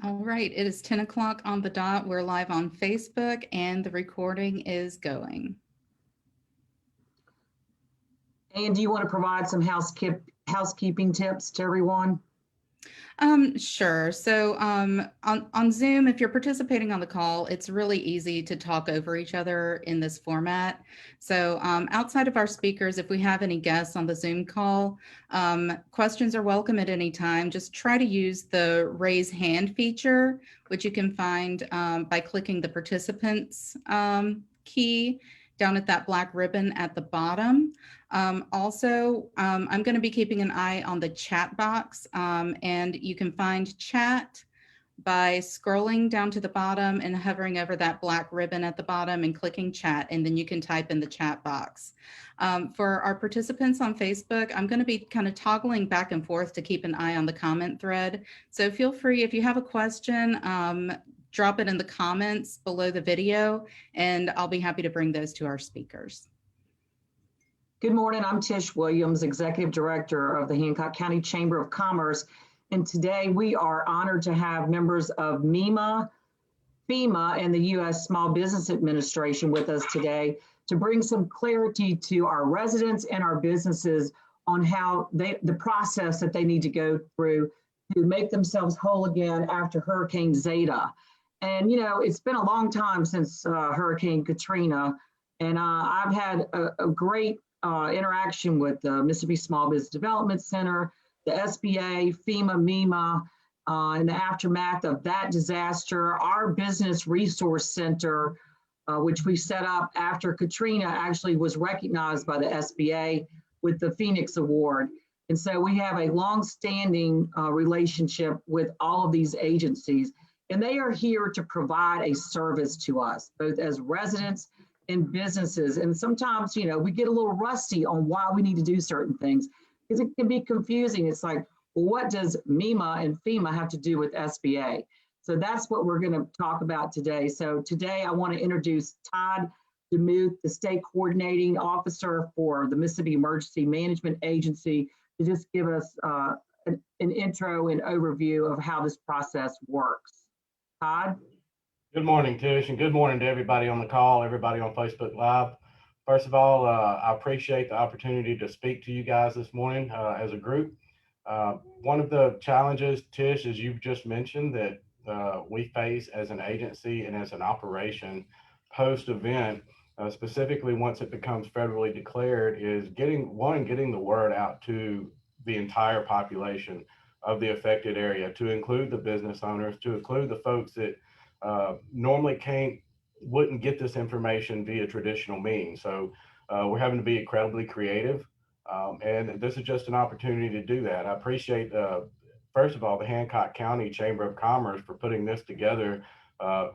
All right, it is 10 o'clock on the dot. We're live on Facebook and the recording is going. And do you want to provide some housekeeping tips to everyone? Sure. So on Zoom, if you're participating on the call, it's really easy to talk over each other in this format. So outside of our speakers, if we have any guests on the Zoom call, questions are welcome at any time. Just try to use the raise hand feature, which you can find by clicking the participants key down at that black ribbon at the bottom. I'm going to be keeping an eye on the chat box, and you can find chat by scrolling down to the bottom and hovering over that black ribbon at the bottom and clicking chat, and then you can type in the chat box. For our participants on Facebook, I'm going to be kind of toggling back and forth to keep an eye on the comment thread. So feel free, if you have a question, drop it in the comments below the video, and I'll be happy to bring those to our speakers. Good morning, I'm Tish Williams, Executive Director of the Hancock County Chamber of Commerce. And today we are honored to have members of MEMA, FEMA, and the U.S. Small Business Administration with us today to bring some clarity to our residents and our businesses on how the process that they need to go through to make themselves whole again after Hurricane Zeta. And, you know, it's been a long time since Hurricane Katrina, and I've had a great interaction with the Mississippi Small Business Development Center, the SBA, FEMA, MEMA, in the aftermath of that disaster. Our Business Resource Center, which we set up after Katrina, actually was recognized by the SBA with the Phoenix Award. And so we have a long-standing relationship with all of these agencies, and they are here to provide a service to us, both as residents in businesses. And sometimes, you know, we get a little rusty on why we need to do certain things because it can be confusing. It's like, well, what does MEMA and FEMA have to do with SBA? So that's what we're going to talk about today. So today I want to introduce Todd DeMuth, the State Coordinating Officer for the Mississippi Emergency Management Agency, to just give us an intro and overview of how this process works. Todd? Good morning, Tish, and good morning to everybody on the call, everybody on Facebook Live. First of all, I appreciate the opportunity to speak to you guys this morning as a group. One of the challenges, Tish, as you've just mentioned, that we face as an agency and as an operation post-event, specifically once it becomes federally declared, is getting the word out to the entire population of the affected area, to include the business owners, to include the folks that normally wouldn't get this information via traditional means. So we're having to be incredibly creative. And this is just an opportunity to do that. I appreciate, first of all, the Hancock County Chamber of Commerce for putting this together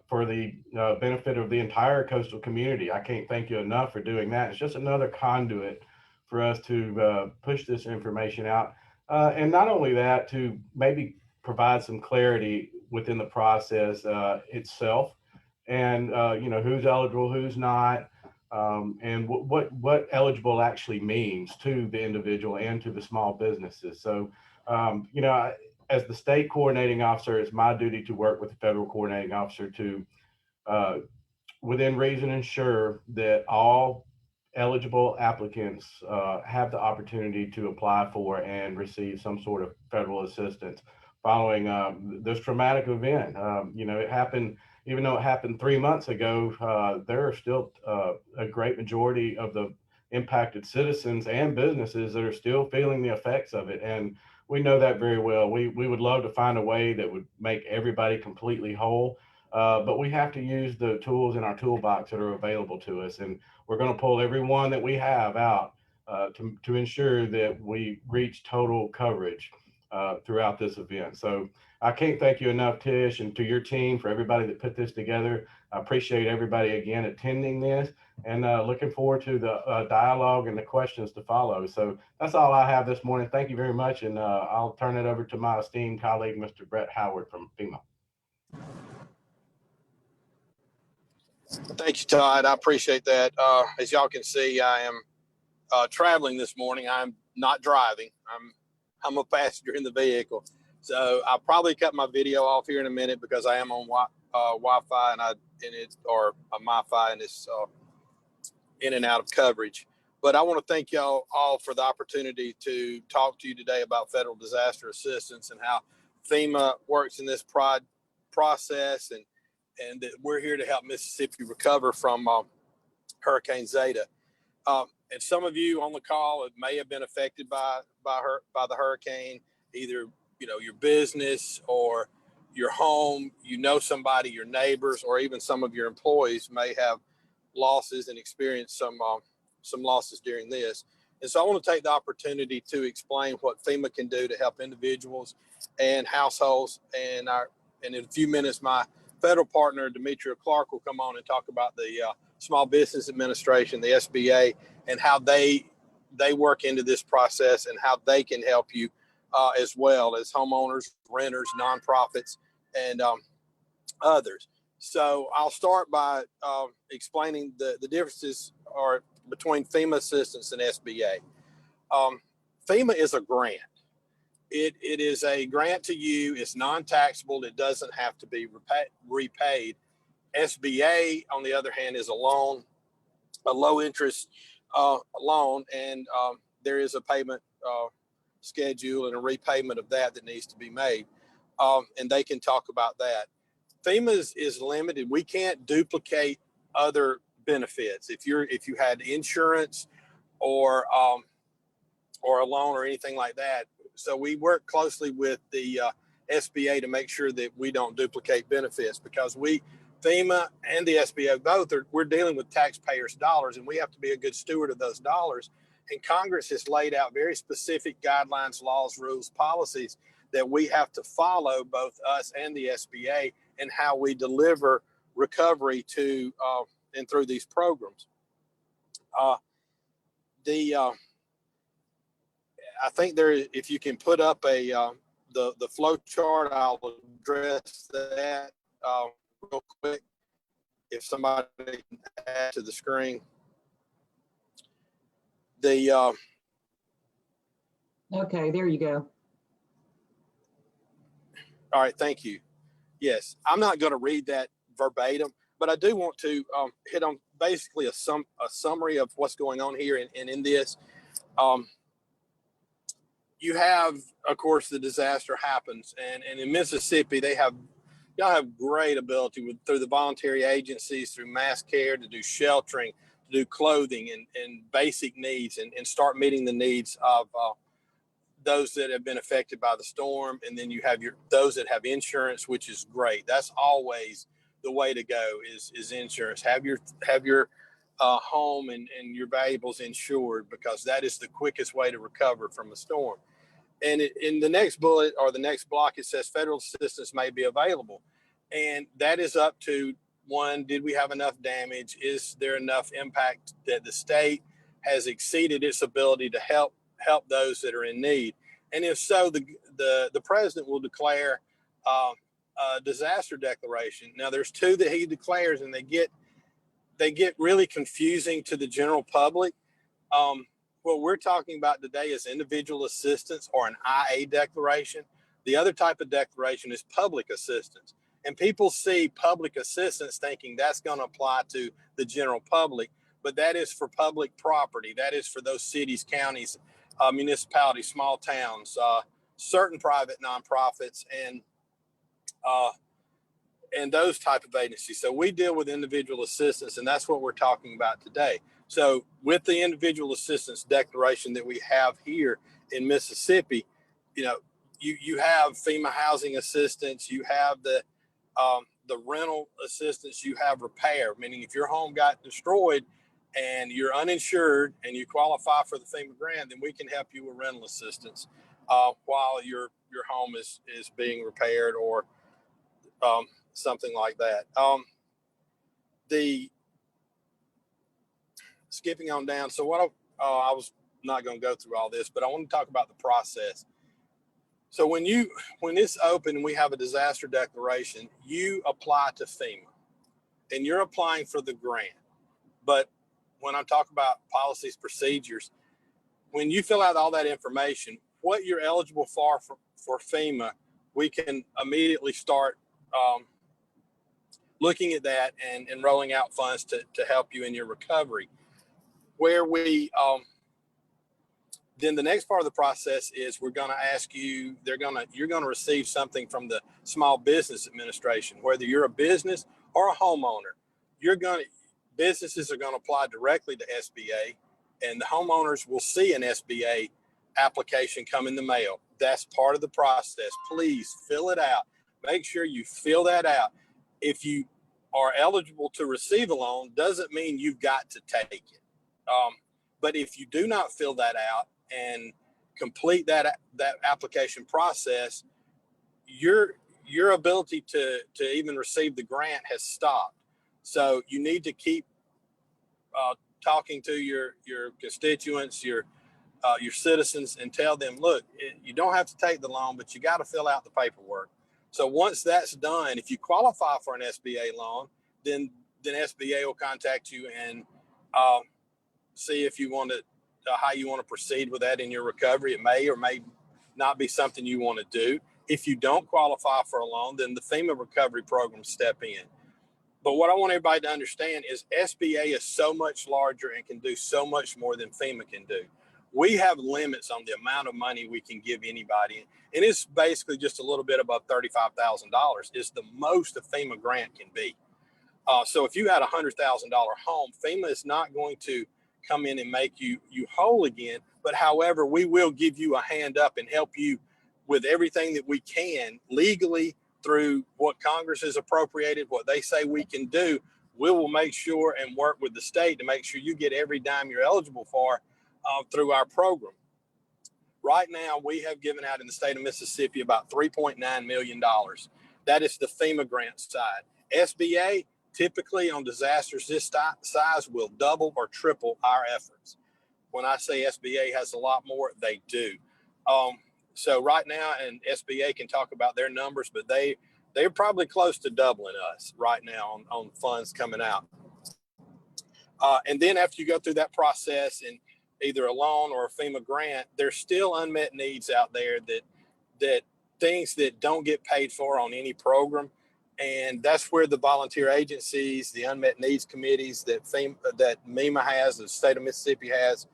for the benefit of the entire coastal community. I can't thank you enough for doing that. It's just another conduit for us to push this information out. And not only that, to maybe provide some clarity within the process itself, and you know, who's eligible, who's not, and what eligible actually means to the individual and to the small businesses. So you know, as the state coordinating officer, it's my duty to work with the federal coordinating officer to within reason ensure that all eligible applicants have the opportunity to apply for and receive some sort of federal assistance following this traumatic event. You know, it happened, even though it happened 3 months ago, there are still a great majority of the impacted citizens and businesses that are still feeling the effects of it. And we know that very well. We would love to find a way that would make everybody completely whole, but we have to use the tools in our toolbox that are available to us. And we're going to pull every one that we have out to ensure that we reach total coverage throughout this event. So I can't thank you enough, Tish, and to your team, for everybody that put this together. I appreciate everybody again attending this, and looking forward to the dialogue and the questions to follow. So that's all I have this morning. Thank you very much, and I'll turn it over to my esteemed colleague, Mr. Brett Howard from FEMA. Thank you, Todd. I appreciate that. As y'all can see, I am traveling this morning. I'm not driving. I'm a passenger in the vehicle. So I'll probably cut my video off here in a minute because I am on Wi-Fi and it's or a MiFi and it's in and out of coverage. But I want to thank y'all all for the opportunity to talk to you today about federal disaster assistance and how FEMA works in this process, and that we're here to help Mississippi recover from Hurricane Zeta. And some of you on the call may have been affected by the hurricane, either your business or your home. Somebody, your neighbors, or even some of your employees may have losses and experienced some losses during this. And so I want to take the opportunity to explain what FEMA can do to help individuals and households. And in a few minutes, my federal partner, Demetria Clark, will come on and talk about the Small Business Administration, the SBA, and how they work into this process and how they can help you as well as homeowners, renters, nonprofits, and others. So I'll start by explaining the differences between FEMA assistance and SBA. FEMA is a grant. It is a grant to you. It's non-taxable. It doesn't have to be repaid. SBA, on the other hand, is a loan, a low interest loan, and there is a payment schedule and a repayment of that needs to be made. And they can talk about that. FEMA is limited. We can't duplicate other benefits. If you had insurance or a loan or anything like that. So we work closely with the SBA to make sure that we don't duplicate benefits, because FEMA and the SBA we're dealing with taxpayers' dollars, and we have to be a good steward of those dollars. And Congress has laid out very specific guidelines, laws, rules, policies that we have to follow, both us and the SBA, and how we deliver recovery to and through these programs. I think if you can put up the flow chart, I'll address that real quick. If somebody can add to the screen. Okay, there you go. All right, thank you. Yes, I'm not going to read that verbatim, but I do want to hit on basically a summary of what's going on here and in this. You have, of course, the disaster happens, and in Mississippi, y'all have great ability through the voluntary agencies, through mass care, to do sheltering, to do clothing and basic needs, and start meeting the needs of those that have been affected by the storm. And then you have those that have insurance, which is great. That's always the way to go is insurance. Have your home and your valuables insured, because that is the quickest way to recover from a storm. And in the next bullet or the next block, it says federal assistance may be available. And that is up to, one, did we have enough damage? Is there enough impact that the state has exceeded its ability to help those that are in need? And if so, the president will declare a disaster declaration. Now, there's two that he declares, and they get really confusing to the general public. What we're talking about today is individual assistance, or an IA declaration. The other type of declaration is public assistance. And people see public assistance thinking that's going to apply to the general public, but that is for public property. That is for those cities, counties, municipalities, small towns, certain private nonprofits, and those type of agencies. So we deal with individual assistance, and that's what we're talking about today. So with the individual assistance declaration that we have here in Mississippi, you have FEMA housing assistance, you have the rental assistance, you have repair, meaning if your home got destroyed and you're uninsured and you qualify for the FEMA grant, then we can help you with rental assistance while your home is being repaired or something like that. Skipping on down. So I was not going to go through all this, but I want to talk about the process. So when it's open and we have a disaster declaration, you apply to FEMA and you're applying for the grant. But when I'm talking about policies, procedures, when you fill out all that information, what you're eligible for FEMA we can immediately start looking at that and rolling out funds to help you in your recovery. Where we then the next part of the process is we're going to ask you, you're going to receive something from the Small Business Administration. Whether you're a business or a homeowner, businesses are going to apply directly to SBA, and the homeowners will see an SBA application come in the mail. That's part of the process. Please fill it out. Make sure you fill that out. If you are eligible to receive a loan, doesn't mean you've got to take it. But if you do not fill that out and complete that application process, your ability to even receive the grant has stopped. So you need to keep talking to your constituents, your citizens, and tell them, look, you don't have to take the loan, but you got to fill out the paperwork. So once that's done, if you qualify for an SBA loan, then SBA will contact you and see if you want to, how you want to proceed with that in your recovery. It may or may not be something you want to do. If you don't qualify for a loan, then the FEMA recovery program step in. But what I want everybody to understand is SBA is so much larger and can do so much more than FEMA can do. We have limits on the amount of money we can give anybody. And it's basically just a little bit above $35,000. It's the most a FEMA grant can be. So if you had a $100,000 home, FEMA is not going to come in and make you whole again. But however, we will give you a hand up and help you with everything that we can legally through what Congress has appropriated, what they say we can do. We will make sure and work with the state to make sure you get every dime you're eligible for through our program. Right now, we have given out in the state of Mississippi about $3.9 million. That is the FEMA grant side. SBA, typically on disasters this size, will double or triple our efforts. When I say SBA has a lot more, they do. So right now, and SBA can talk about their numbers, but they're probably close to doubling us right now on funds coming out. And then after you go through that process and either a loan or a FEMA grant, there's still unmet needs out there that things that don't get paid for on any program. And that's where the volunteer agencies, the unmet needs committees that MEMA has, the state of Mississippi has,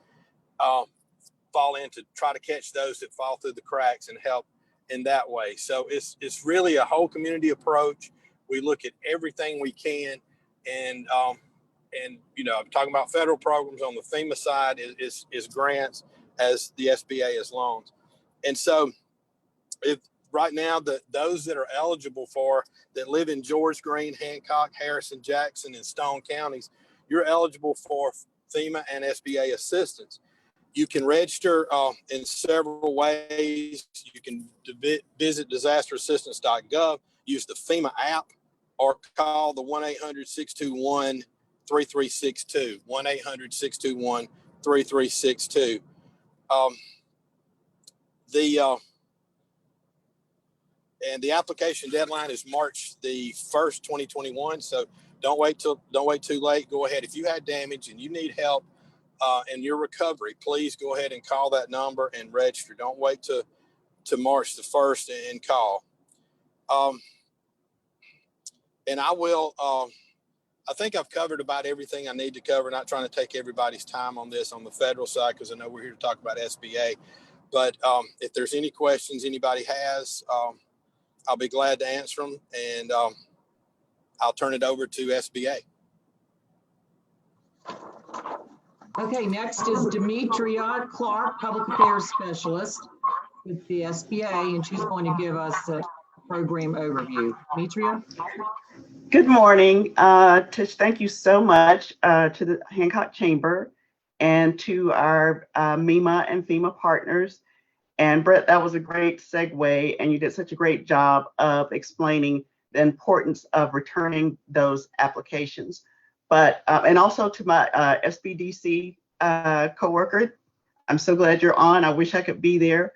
fall in to try to catch those that fall through the cracks and help in that way. So it's really a whole community approach. We look at everything we can, and I'm talking about federal programs on the FEMA side is grants, as the SBA is loans. And so if right now those that are eligible for that live in George, Greene, Hancock, Harrison, Jackson, and Stone counties, you're eligible for FEMA and SBA assistance. You can register in several ways. You can visit disasterassistance.gov, use the FEMA app, or call the 1-800-621-3362, 1-800-621-3362. And the application deadline is March the 1st, 2021. So don't wait too late. Go ahead. If you had damage and you need help in your recovery, please go ahead and call that number and register. Don't wait to March the 1st and call. And I will, I think I've covered about everything I need to cover, not trying to take everybody's time on this on the federal side, because I know we're here to talk about SBA. But if there's any questions anybody has, I'll be glad to answer them, and I'll turn it over to SBA. Okay, next is Demetria Clark, Public Affairs Specialist with the SBA, and she's going to give us a program overview. Demetria? Good morning, Tish. Thank you so much to the Hancock Chamber and to our MEMA and FEMA partners. And Brett, that was a great segue, and you did such a great job of explaining the importance of returning those applications. But and also to my SBDC coworker, I'm so glad you're on. I wish I could be there,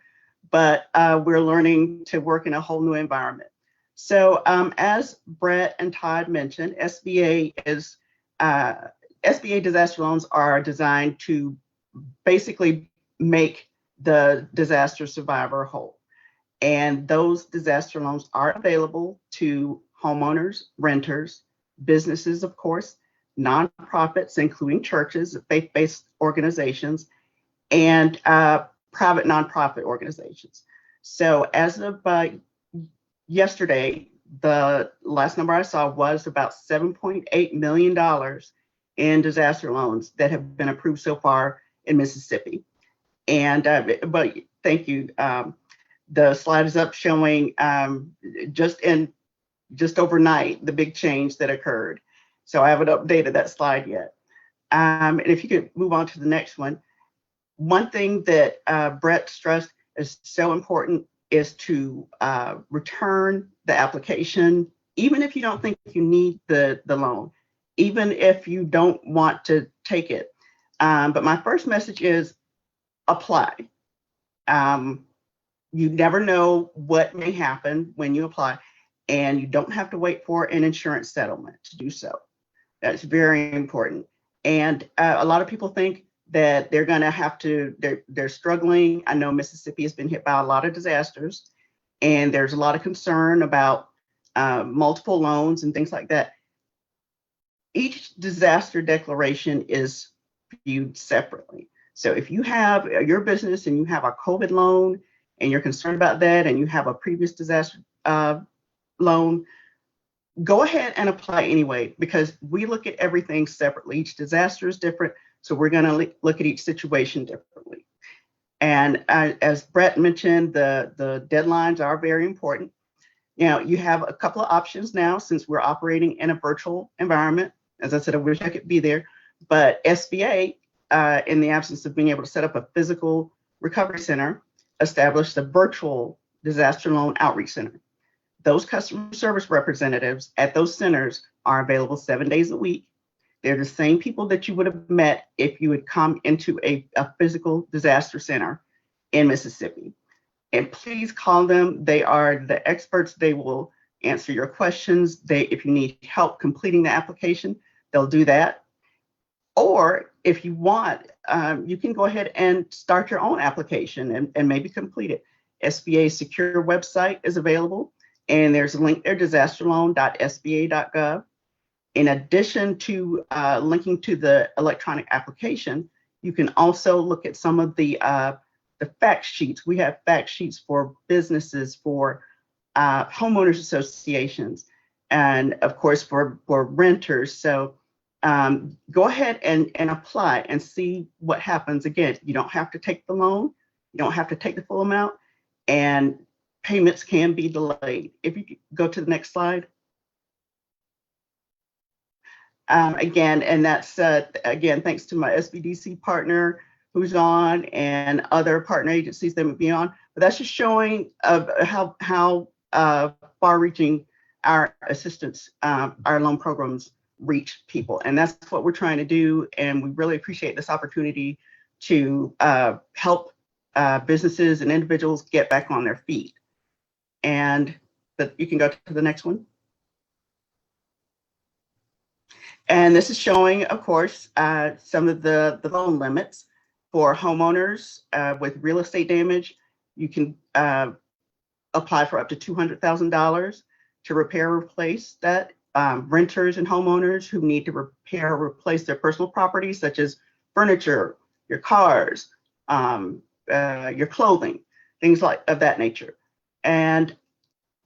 but we're learning to work in a whole new environment. So as Brett and Todd mentioned, SBA disaster loans are designed to basically make the disaster survivor whole. And those disaster loans are available to homeowners, renters, businesses, of course, nonprofits, including churches, faith-based organizations, and private nonprofit organizations. So as of yesterday, the last number I saw was about $7.8 million in disaster loans that have been approved so far in Mississippi. And but thank you. The slide is up showing just overnight the big change that occurred. So I haven't updated that slide yet. And if you could move on to the next one. One thing that Brett stressed is so important is to return the application, even if you don't think you need the loan, even if you don't want to take it. But my first message is apply. You never know what may happen when you apply, and you don't have to wait for an insurance settlement to do so. That's very important. And a lot of people think that they're going to have to, they're struggling. I know Mississippi has been hit by a lot of disasters, and there's a lot of concern about multiple loans and things like that. Each disaster declaration is viewed separately. So if you have your business and you have a COVID loan and you're concerned about that, and you have a previous disaster loan, go ahead and apply anyway, because we look at everything separately. Each disaster is different, so we're going to look at each situation differently. And as Brett mentioned, the deadlines are very important. Now, you have a couple of options now since we're operating in a virtual environment. As I said, I wish I could be there, but SBA, in the absence of being able to set up a physical recovery center, established a virtual disaster loan outreach center. Those customer service representatives at those centers are available 7 days a week. They're the same people that you would have met if you had come into a physical disaster center in Mississippi. And please call them. They are the experts. They will answer your questions. If you need help completing the application, they'll do that. Or if you want, you can go ahead and start your own application and maybe complete it. SBA's secure website is available, and there's a link there, disasterloan.sba.gov. In addition to linking to the electronic application, you can also look at some of the fact sheets. We have fact sheets for businesses, for homeowners associations, and of course for renters. So go ahead and apply and see what happens. Again, you don't have to take the loan, you don't have to take the full amount, and payments can be delayed. If you go to the next slide. Again, and that's again, thanks to my SBDC partner who's on, and other partner agencies that would be on. But that's just showing how far-reaching our assistance, our loan programs reach people. And that's what we're trying to do. And we really appreciate this opportunity to help businesses and individuals get back on their feet. And you can go to the next one. And this is showing, of course, some of the loan limits for homeowners with real estate damage. You can apply for up to $200,000 to repair or replace that. Renters and homeowners who need to repair or replace their personal property, such as furniture, your cars, your clothing, things of that nature. And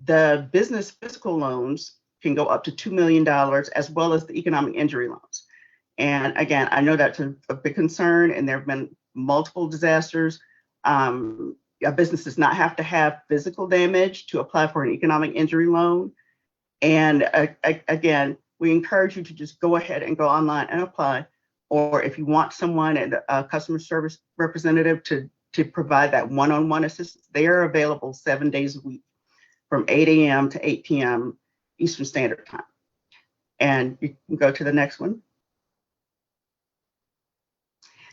the business physical loans can go up to $2 million, as well as the economic injury loans. And again, I know that's a big concern, and there have been multiple disasters. A business does not have to have physical damage to apply for an economic injury loan. And again, we encourage you to just go ahead and go online and apply. Or if you want someone, a customer service representative to provide that one-on-one assistance, they are available 7 days a week from 8 a.m. to 8 p.m. Eastern Standard Time. And you can go to the next one.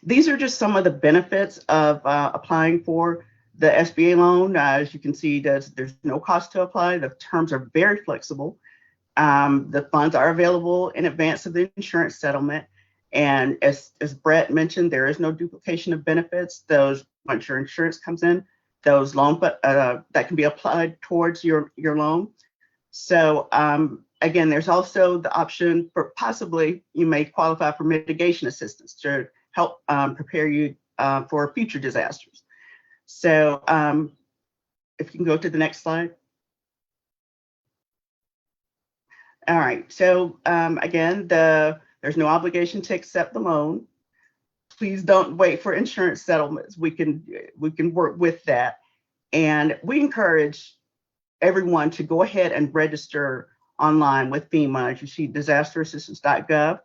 These are just some of the benefits of applying for the SBA loan. As you can see, there's no cost to apply. The terms are very flexible. The funds are available in advance of the insurance settlement. And as Brett mentioned, there is no duplication of benefits. Once your insurance comes in, those loan, but that can be applied towards your loan. So again, there's also the option for possibly you may qualify for mitigation assistance to help prepare you for future disasters. So if you can go to the next slide. All right, so again, there's no obligation to accept the loan. Please don't wait for insurance settlements. We can work with that. And we encourage everyone to go ahead and register online with FEMA. As you see, disasterassistance.gov,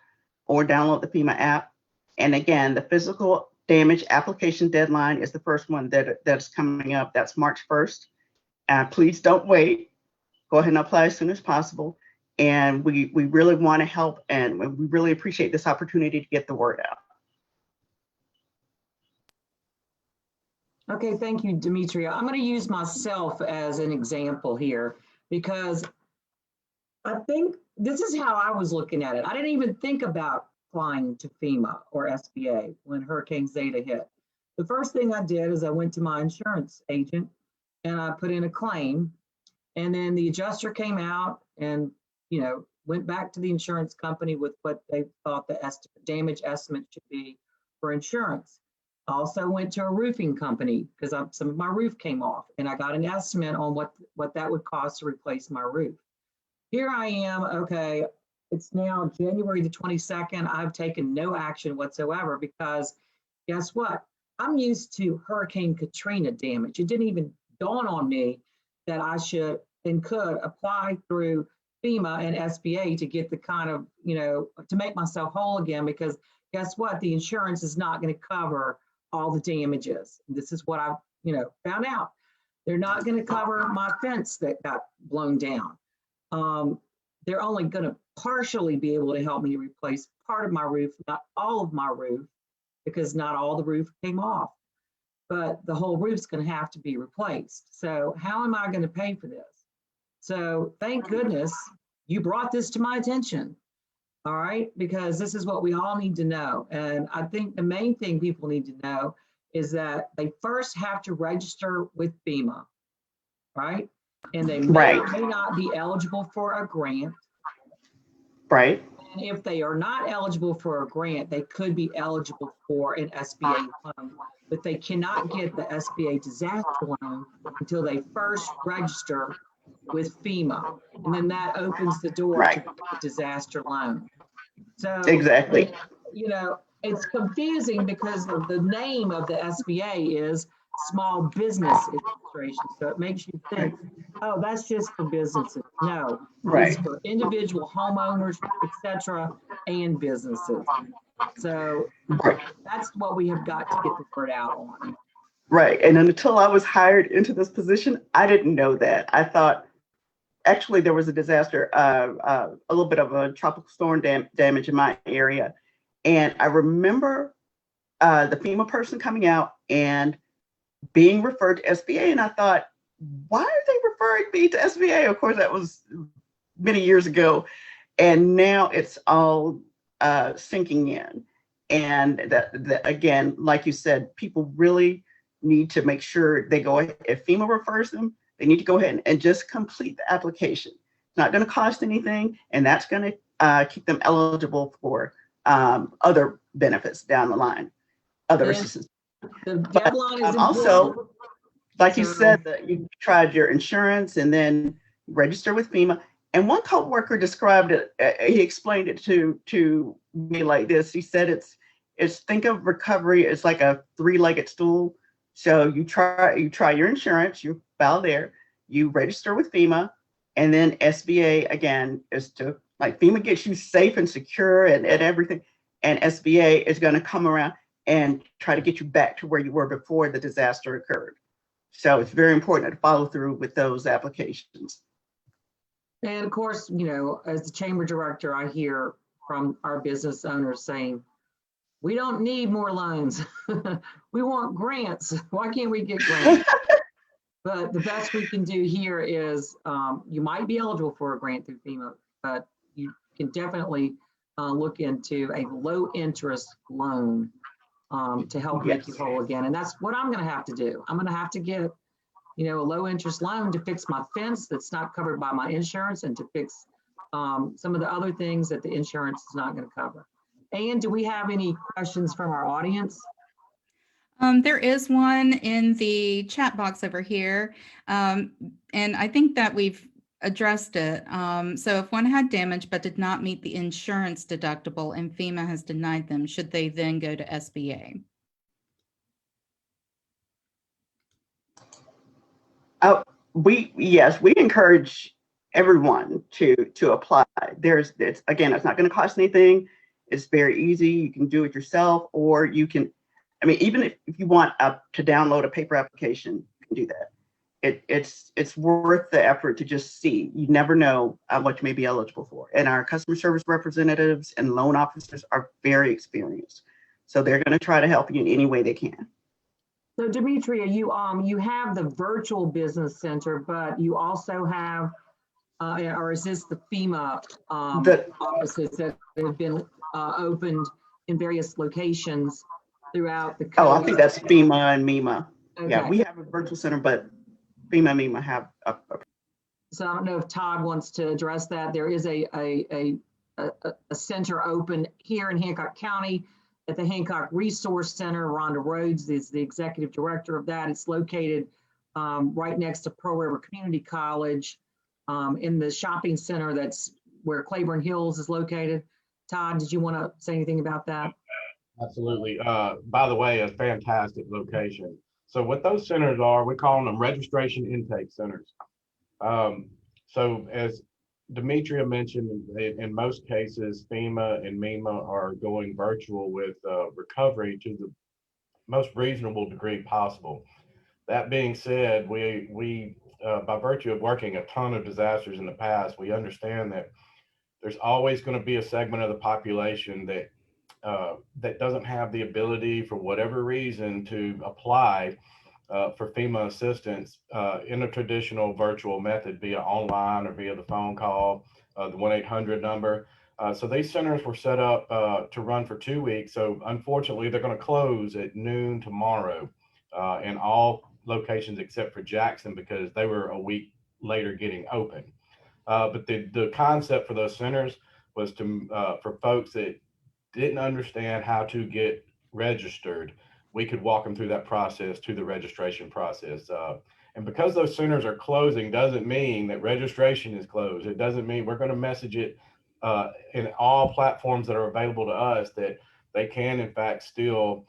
or download the FEMA app. And again, the physical damage application deadline is the first one that's coming up. That's March 1st. Please don't wait. Go ahead and apply as soon as possible. And we really want to help, and we really appreciate this opportunity to get the word out. Okay, thank you, Demetria. I'm going to use myself as an example here because I think this is how I was looking at it. I didn't even think about applying to FEMA or SBA when Hurricane Zeta hit. The first thing I did is I went to my insurance agent and I put in a claim, and then the adjuster came out and, you know, went back to the insurance company with what they thought the damage estimate should be for insurance. I also went to a roofing company because some of my roof came off, and I got an estimate on what that would cost to replace my roof. Here I am, okay, it's now January the 22nd. I've taken no action whatsoever because guess what? I'm used to Hurricane Katrina damage. It didn't even dawn on me that I should and could apply through FEMA and SBA to get the kind of, you know, to make myself whole again, because guess what? The insurance is not going to cover all the damages. This is what I, you know, found out. They're not going to cover my fence that got blown down. They're only going to partially be able to help me replace part of my roof, not all of my roof, because not all the roof came off, but the whole roof's going to have to be replaced. So how am I going to pay for this? So thank goodness you brought this to my attention. All right, because this is what we all need to know. And I think the main thing people need to know is that they first have to register with FEMA, right? And they may or may not be eligible for a grant. Right. And if they are not eligible for a grant, they could be eligible for an SBA loan, but they cannot get the SBA disaster loan until they first register with FEMA. And then that opens the door to the disaster loan. So exactly, you know, it's confusing because of the name of the SBA is Small Business Administration. So it makes you think, oh, that's just for businesses. No, it's for individual homeowners, etc., and businesses. So that's what we have got to get the word out on. Right. And until I was hired into this position, I didn't know that. I thought actually there was a disaster, a little bit of a tropical storm damage in my area. And I remember the FEMA person coming out and being referred to SBA. And I thought, why are they referring me to SBA? Of course, that was many years ago. And now it's all sinking in. And that again, like you said, people really need to make sure they go ahead. If FEMA refers them, they need to go ahead and just complete the application. It's not going to cost anything, and that's going to keep them eligible for other benefits down the line, other assistance. The deadline is also, like you said, that you tried your insurance and then register with FEMA. And one coworker described it. He explained it to me like this. He said it's think of recovery as like a three-legged stool. So you try your insurance, you file there, you register with FEMA, and then SBA again is to, like, FEMA gets you safe and secure and everything, and SBA is going to come around and try to get you back to where you were before the disaster occurred. So it's very important to follow through with those applications. And of course, you know, as the chamber director, I hear from our business owners saying, we don't need more loans. We want grants. Why can't we get grants? But the best we can do here is you might be eligible for a grant through FEMA, but you can definitely look into a low interest loan to help make you whole again. And that's what I'm going to have to do. I'm going to have to get a low interest loan to fix my fence that's not covered by my insurance and to fix some of the other things that the insurance is not going to cover. And do we have any questions from our audience? There is one in the chat box over here, and I think that we've addressed it. So if one had damage but did not meet the insurance deductible and FEMA has denied them, should they then go to SBA? Yes, we encourage everyone to apply. Again, it's not going to cost anything. It's very easy. You can do it yourself, or you can, even if you want to download a paper application, you can do that. It's worth the effort to just see. You never know what you may be eligible for. And our customer service representatives and loan officers are very experienced. So they're going to try to help you in any way they can. So Demetria, you have the virtual business center, but you also have, or is this the FEMA offices that have been opened in various locations throughout the country? I think that's FEMA and MEMA. Okay. Yeah, we have a virtual center, but FEMA and MEMA have So I don't know if Todd wants to address that. There is a center open here in Hancock County at the Hancock Resource Center. Rhonda Rhodes is the executive director of that. It's located right next to Pearl River Community College in the shopping center that's where Claiborne Hills is located. Todd, did you want to say anything about that? Absolutely. By the way, a fantastic location. So what those centers are, we call them registration intake centers. So as Demetria mentioned, in most cases, FEMA and MEMA are going virtual with recovery to the most reasonable degree possible. That being said, we by virtue of working a ton of disasters in the past, we understand that there's always going to be a segment of the population that doesn't have the ability, for whatever reason, to apply for FEMA assistance in a traditional virtual method, via online or via the phone call, the 1-800 number. So these centers were set up to run for 2 weeks. So unfortunately, they're going to close at noon tomorrow in all locations except for Jackson, because they were a week later getting open. But the concept for those centers was for folks that didn't understand how to get registered, we could walk them through that process to the registration process. And because those centers are closing doesn't mean that registration is closed. It doesn't mean we're going to message it in all platforms that are available to us that they can, in fact, still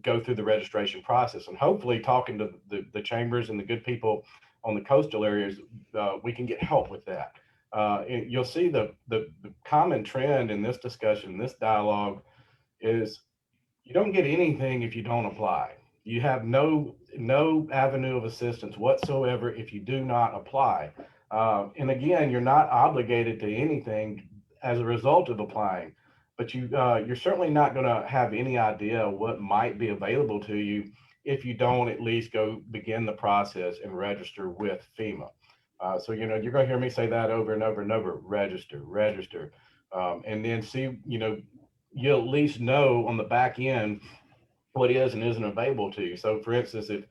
go through the registration process. And hopefully, talking to the chambers and the good people on the coastal areas, we can get help with that. And you'll see the common trend in this discussion, this dialogue, is you don't get anything if you don't apply. You have no avenue of assistance whatsoever if you do not apply. And again, you're not obligated to anything as a result of applying, but you're certainly not going to have any idea what might be available to you if you don't at least go begin the process and register with FEMA. So you're going to hear me say that over and over and over: register, and then see, you'll at least know on the back end what is and isn't available to you. So for instance, if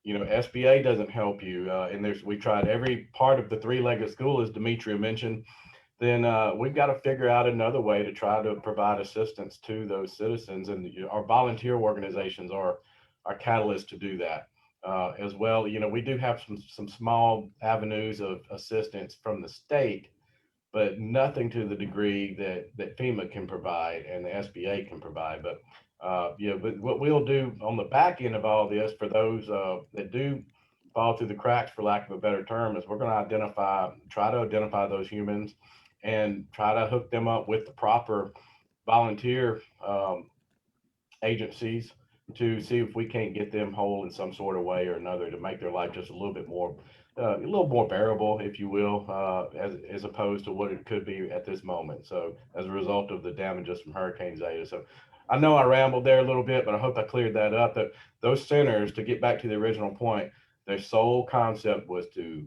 SBA doesn't help you, and we tried every part of the three-legged stool, as Demetria mentioned, then we've got to figure out another way to try to provide assistance to those citizens. And our volunteer organizations are catalysts to do that as well. We do have some small avenues of assistance from the state, but nothing to the degree that FEMA can provide and the SBA can provide. But but what we'll do on the back end of all this, for those that do fall through the cracks, for lack of a better term, is we're going to try to identify those humans and try to hook them up with the proper volunteer agencies to see if we can't get them whole in some sort of way or another, to make their life just a little bit more bearable, if you will, as opposed to what it could be at this moment. So as a result of the damages from Hurricane Zeta. So I know I rambled there a little bit, but I hope I cleared that up. That those centers, to get back to the original point, their sole concept was to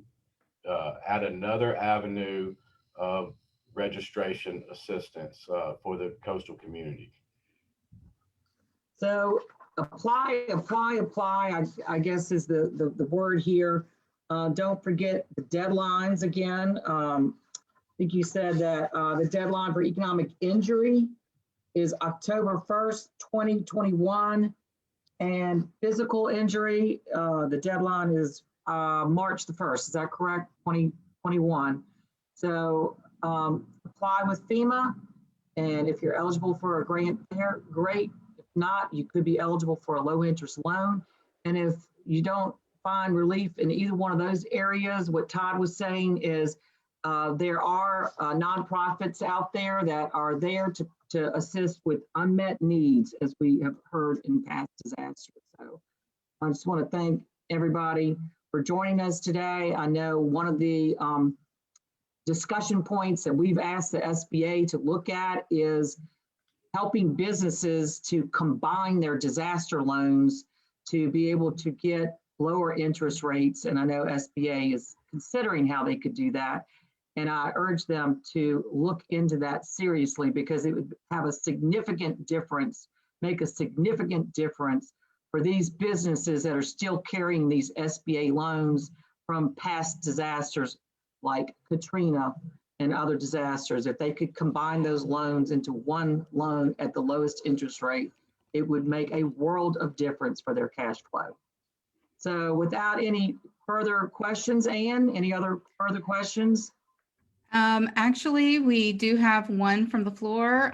add another avenue of registration assistance for the coastal community. So apply, I guess is the word here. Don't forget the deadlines again. I think you said that the deadline for economic injury is October 1st, 2021. And physical injury, the deadline is March the 1st. Is that correct? 2021. So apply with FEMA. And if you're eligible for a grant there, great. If not, you could be eligible for a low interest loan. And if you don't find relief in either one of those areas, what Todd was saying is there are nonprofits out there that are there to assist with unmet needs, as we have heard in past disasters. So I just want to thank everybody for joining us today. I know one of the discussion points that we've asked the SBA to look at is helping businesses to combine their disaster loans to be able to get lower interest rates. And I know SBA is considering how they could do that. And I urge them to look into that seriously, because it would have a significant difference, make a significant difference for these businesses that are still carrying these SBA loans from past disasters like Katrina and other disasters. If they could combine those loans into one loan at the lowest interest rate, it would make a world of difference for their cash flow. So without any further questions, Ann, any other further questions? Actually, we do have one from the floor.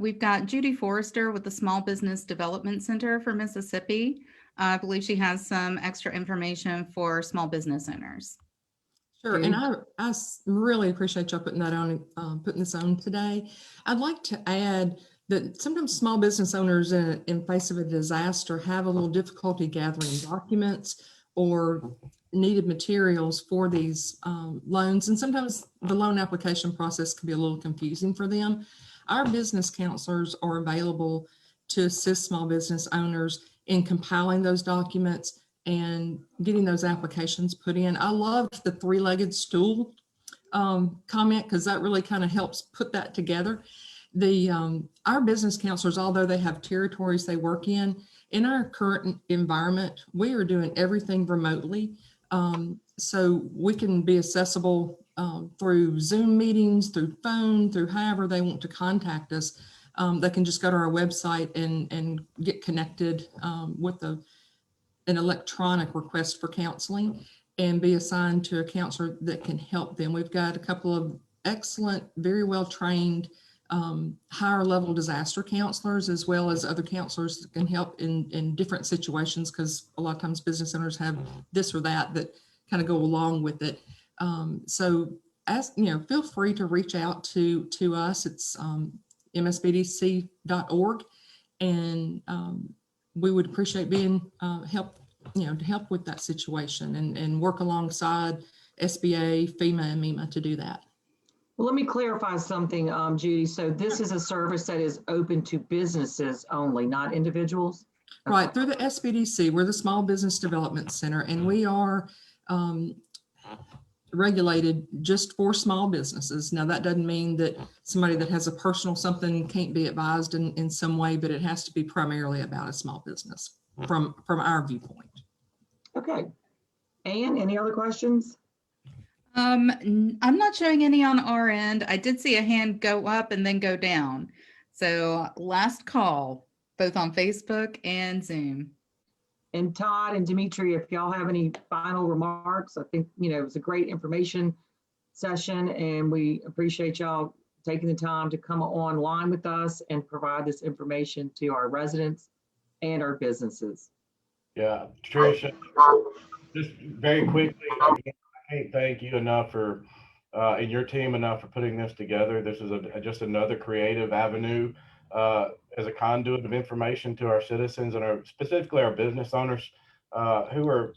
We've got Judy Forrester with the Small Business Development Center for Mississippi. I believe she has some extra information for small business owners. Sure, and I really appreciate y'all putting that on, putting this on today. I'd like to add that sometimes small business owners in face of a disaster have a little difficulty gathering documents or needed materials for these loans. And sometimes the loan application process can be a little confusing for them. Our business counselors are available to assist small business owners in compiling those documents and getting those applications put in. I loved the three-legged stool comment, because that really kind of helps put that together. Our business counselors, although they have territories they work in our current environment, we are doing everything remotely. So we can be accessible through Zoom meetings, through phone, through however they want to contact us. They can just go to our website and get connected with an electronic request for counseling and be assigned to a counselor that can help them. We've got a couple of excellent, very well-trained higher level disaster counselors, as well as other counselors that can help in different situations, because a lot of times business owners have this or that kind of go along with it. So feel free to reach out to us. It's msbdc.org, and we would appreciate being to help with that situation and work alongside SBA, FEMA, and MEMA to do that. Well, let me clarify something, Judy. So this is a service that is open to businesses only, not individuals? Right, through the SBDC, we're the Small Business Development Center, and we are regulated just for small businesses. Now, that doesn't mean that somebody that has a personal something can't be advised in some way, but it has to be primarily about a small business from our viewpoint. Okay. Ann, any other questions? I'm not showing any on our end. I did see a hand go up and then go down. So last call, both on Facebook and Zoom. And Todd and Dimitri, if y'all have any final remarks, I think, it was a great information session, and we appreciate y'all taking the time to come online with us and provide this information to our residents and our businesses. Yeah, Tricia, just very quickly, I can't thank you enough for, and your team enough for putting this together. This is just another creative avenue as a conduit of information to our citizens and specifically our business owners who are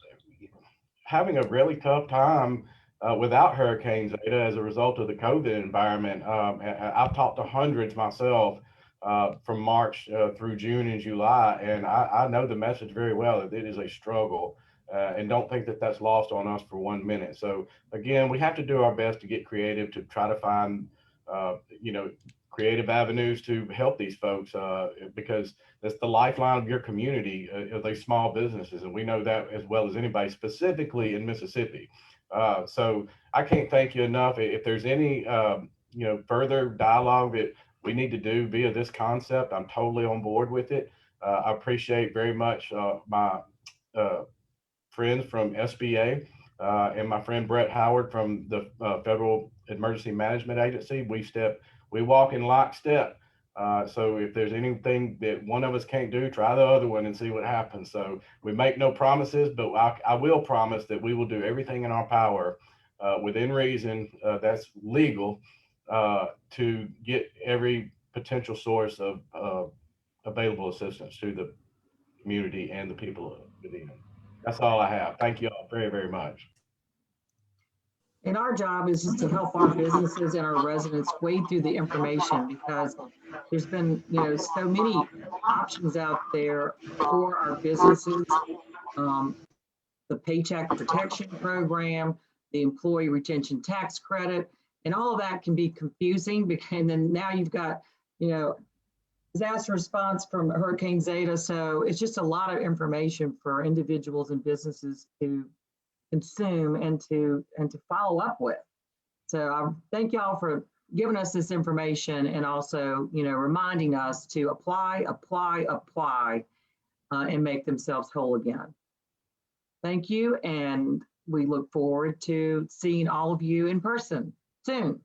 having a really tough time without Hurricane Zeta as a result of the COVID environment. I've talked to hundreds myself from March through June and July, and I know the message very well that it is a struggle. And don't think that that's lost on us for 1 minute. So again, we have to do our best to get creative to try to find, creative avenues to help these folks because that's the lifeline of your community, of these small businesses. And we know that as well as anybody, specifically in Mississippi. So I can't thank you enough. If there's any, further dialogue that we need to do via this concept, I'm totally on board with it. I appreciate very much my friends from SBA and my friend Brett Howard from the Federal Emergency Management Agency. We walk in lockstep. So if there's anything that one of us can't do, try the other one and see what happens. So we make no promises, but I will promise that we will do everything in our power within reason, that's legal, to get every potential source of available assistance to the community and the people within. That's all I have. Thank you all very, very much. And our job is just to help our businesses and our residents wade through the information, because there's been, so many options out there for our businesses. The Paycheck Protection Program, the Employee Retention Tax Credit, and all of that can be confusing because, and then now you've got, disaster response from Hurricane Zeta. So it's just a lot of information for individuals and businesses to consume and to follow up with. So I thank y'all for giving us this information and also, reminding us to apply, and make themselves whole again. Thank you. And we look forward to seeing all of you in person soon.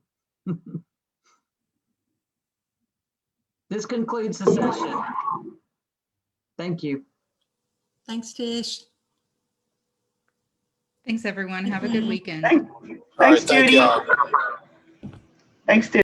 This concludes the session. Thank you. Thanks, Tish. Thanks, everyone. Have a good weekend. Thanks, All right, Judy. thank y'all. Thanks,